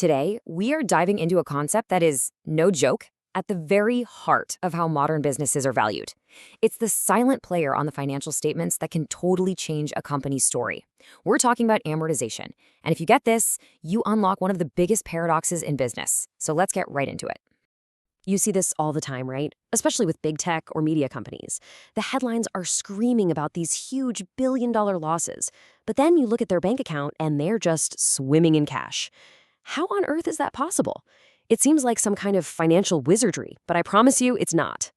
Today, we are diving into a concept that is, no joke, at the very heart of how modern businesses are valued. It's the silent player on the financial statements that can totally change a company's story. We're talking about amortization. And if you get this, you unlock one of the biggest paradoxes in business. So let's get right into it. You see this all the time, right? Especially with big tech or media companies. The headlines are screaming about these huge billion-dollar losses. But then you look at their bank account and they're just swimming in cash. How on earth is that possible? It seems like some kind of financial wizardry, but I promise you it's not.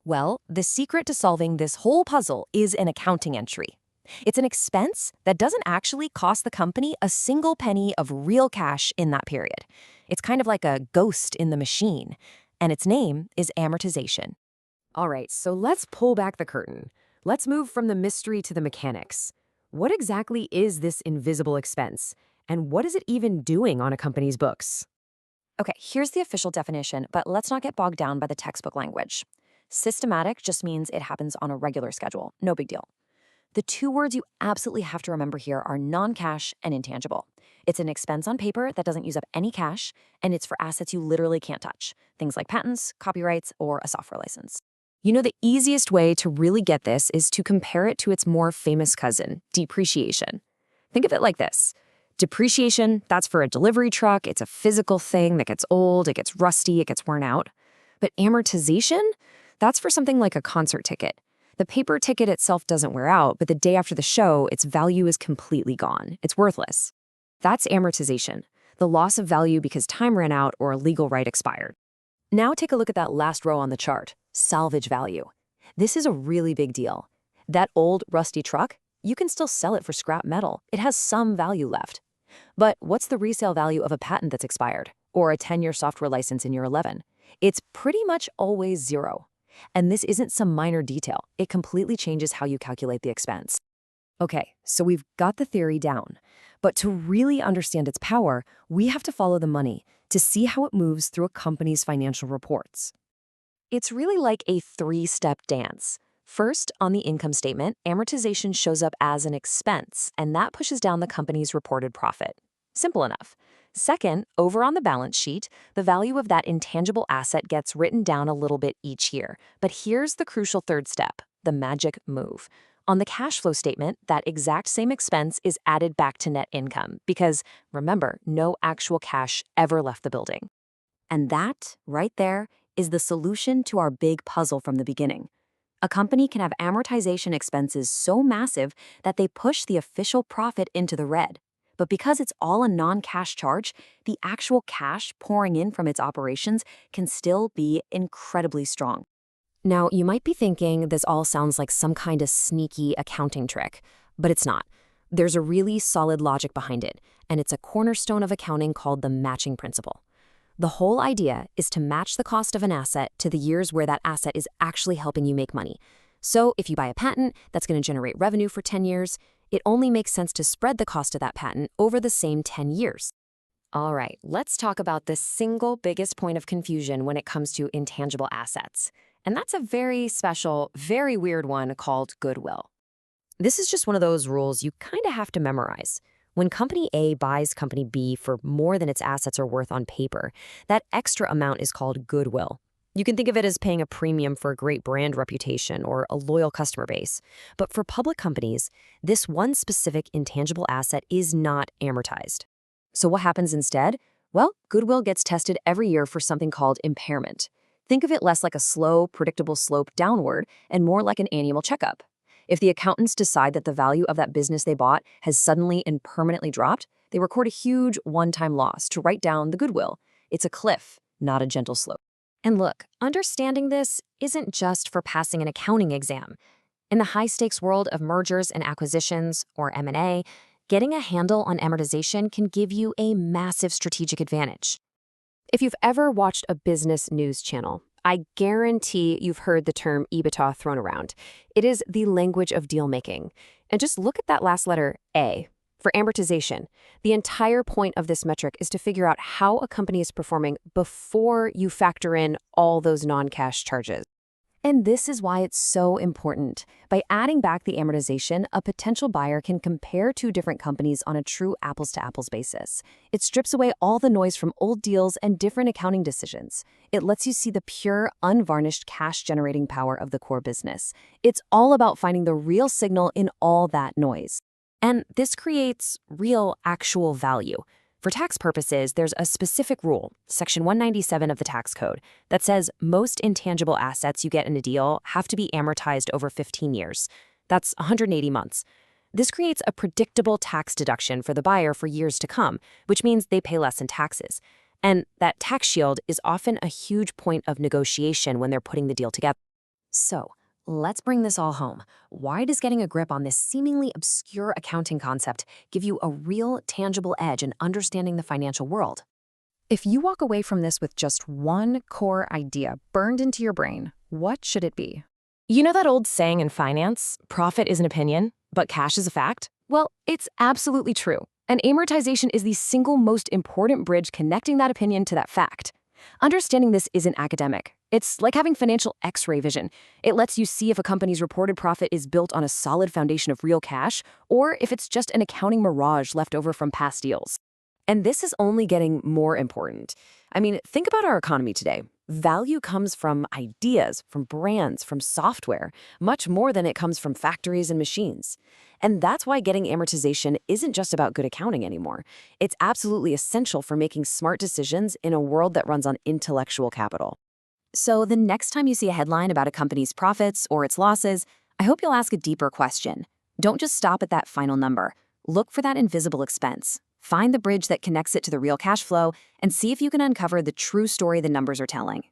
Well, the secret to solving this whole puzzle is an accounting entry. It's an expense that doesn't actually cost the company a single penny of real cash in that period. It's kind of like a ghost in the machine, and its name is amortization. All right, so let's pull back the curtain. Let's move from the mystery to the mechanics. What exactly is this invisible expense? And what is it even doing on a company's books? Okay, here's the official definition, but let's not get bogged down by the textbook language. Systematic just means it happens on a regular schedule. No big deal. The two words you absolutely have to remember here are non-cash and intangible. It's an expense on paper that doesn't use up any cash, and it's for assets you literally can't touch. Things like patents, copyrights, or a software license. You know, the easiest way to really get this is to compare it to its more famous cousin, depreciation. Think of it like this. Depreciation, that's for a delivery truck. It's a physical thing that gets old, it gets rusty, it gets worn out. But amortization, that's for something like a concert ticket. The paper ticket itself doesn't wear out, but the day after the show, its value is completely gone. It's worthless. That's amortization, the loss of value because time ran out or a legal right expired. Now take a look at that last row on the chart, salvage value. This is a really big deal. That old, rusty truck, you can still sell it for scrap metal. It has some value left. But what's the resale value of a patent that's expired, or a 10-year software license in year 11? It's pretty much always zero. And this isn't some minor detail. It completely changes how you calculate the expense. Okay, so we've got the theory down. But to really understand its power, we have to follow the money to see how it moves through a company's financial reports. It's really like a three-step dance. First, on the income statement, amortization shows up as an expense, and that pushes down the company's reported profit. Simple enough. Second, over on the balance sheet, the value of that intangible asset gets written down a little bit each year. But here's the crucial third step, the magic move. On the cash flow statement, that exact same expense is added back to net income because, remember, no actual cash ever left the building. And that, right there, is the solution to our big puzzle from the beginning. A company can have amortization expenses so massive that they push the official profit into the red. But because it's all a non-cash charge, the actual cash pouring in from its operations can still be incredibly strong. Now, you might be thinking this all sounds like some kind of sneaky accounting trick, but it's not. There's a really solid logic behind it, and it's a cornerstone of accounting called the matching principle. The whole idea is to match the cost of an asset to the years where that asset is actually helping you make money. So if you buy a patent that's going to generate revenue for 10 years, it only makes sense to spread the cost of that patent over the same 10 years. All right, let's talk about the single biggest point of confusion when it comes to intangible assets. And that's a very special, very weird one called goodwill. This is just one of those rules you kind of have to memorize. When Company A buys Company B for more than its assets are worth on paper, that extra amount is called goodwill. You can think of it as paying a premium for a great brand reputation or a loyal customer base. But for public companies, this one specific intangible asset is not amortized. So what happens instead? Well, goodwill gets tested every year for something called impairment. Think of it less like a slow, predictable slope downward and more like an annual checkup. If the accountants decide that the value of that business they bought has suddenly and permanently dropped, they record a huge one-time loss to write down the goodwill. It's a cliff, not a gentle slope. And look, understanding this isn't just for passing an accounting exam. In the high-stakes world of mergers and acquisitions, or M&A, getting a handle on amortization can give you a massive strategic advantage. If you've ever watched a business news channel, I guarantee you've heard the term EBITDA thrown around. It is the language of deal-making. And just look at that last letter, A, for amortization. The entire point of this metric is to figure out how a company is performing before you factor in all those non-cash charges. And this is why it's so important. By adding back the amortization, a potential buyer can compare two different companies on a true apples-to-apples basis. It strips away all the noise from old deals and different accounting decisions. It lets you see the pure, unvarnished cash-generating power of the core business. It's all about finding the real signal in all that noise. And this creates real, actual value. For tax purposes, there's a specific rule, Section 197 of the tax code, that says most intangible assets you get in a deal have to be amortized over 15 years. That's 180 months. This creates a predictable tax deduction for the buyer for years to come, which means they pay less in taxes. And that tax shield is often a huge point of negotiation when they're putting the deal together. So, let's bring this all home. Why does getting a grip on this seemingly obscure accounting concept give you a real, tangible edge in understanding the financial world? If you walk away from this with just one core idea burned into your brain, what should it be? You know that old saying in finance, profit is an opinion, but cash is a fact? Well, it's absolutely true. And amortization is the single most important bridge connecting that opinion to that fact. Understanding this isn't academic. It's like having financial X-ray vision. It lets you see if a company's reported profit is built on a solid foundation of real cash, or if it's just an accounting mirage left over from past deals. And this is only getting more important. I mean, think about our economy today. Value comes from ideas, from brands, from software, much more than it comes from factories and machines. And that's why getting amortization isn't just about good accounting anymore. It's absolutely essential for making smart decisions in a world that runs on intellectual capital. So the next time you see a headline about a company's profits or its losses, I hope you'll ask a deeper question. Don't just stop at that final number. Look for that invisible expense. Find the bridge that connects it to the real cash flow and see if you can uncover the true story the numbers are telling.